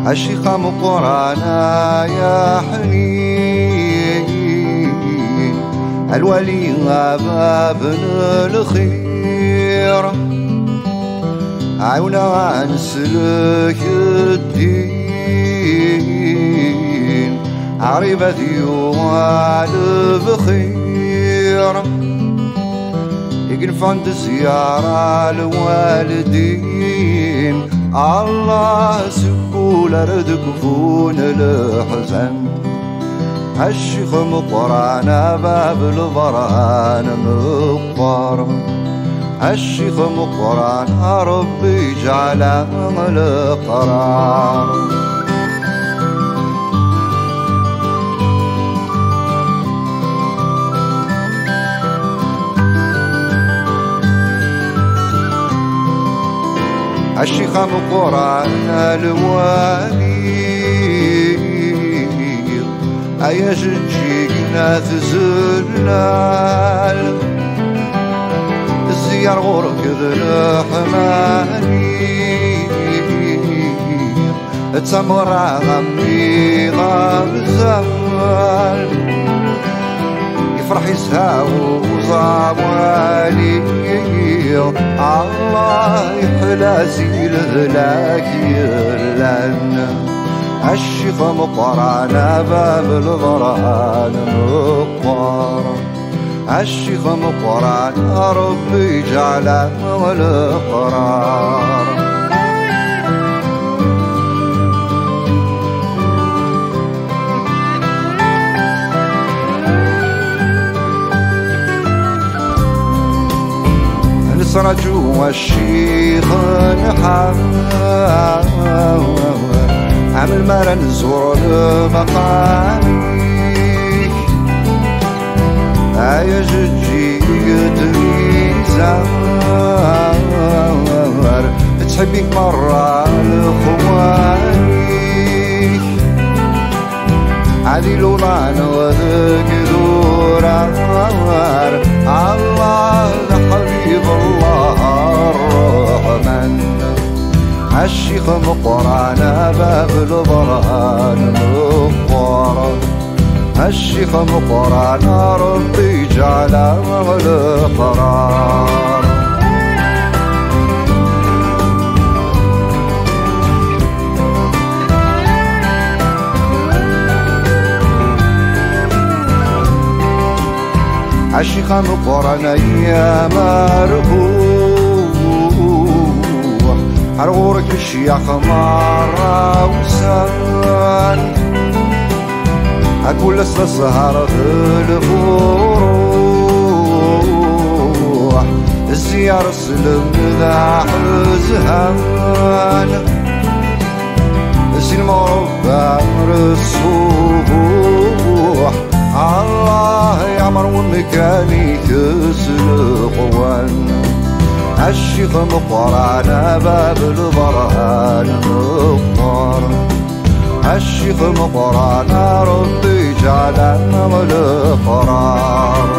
الشيخة مقرانا يا حنين، الولي بابن الخير، عونا عن سلك الدين، عريبة يوال بخير، يقنف عند زيارة الوالدين، الله سكول أرد كفون الحزن. الشيخ مقرانا باب البرهان مقبار، الشيخ مقرانا ربي جعله القرار. الشيخ مقرانا الوالي أيا جينا تزلال، الزيار غورك ذلحماني، تمر غمي غمزال، يفرح يسهاو وزعوالي، الله يحلى زيل ذلاك يرلان. الشيخ مقرانا باب البرهان مقبار، الشيخ مقرانا ربي جعله القرار. رجو الشيخ نحام، عمل مرة نزور المقامي، هيا جدجي تميزار، تحبيك مرة لخواني، عادي لولان وذك ذورار، الله لحبيب الله الرحمن. الشيخ مقرانا باب البرهان مقبار، الشيخ مقرانا ربي جعله القرار. الشيخ مقرانا يا مرهوح، عرغورك الشيخ مرة وسان، أقول السهر في الفروح، الزيارة سلم ذا حزهان، السين مربع رسوح، الله يعمر ومكاني تسلق وان. الشيخ مقرانا باب البرهان مقبار، الشيخ مقرانا ربي جعله القرار.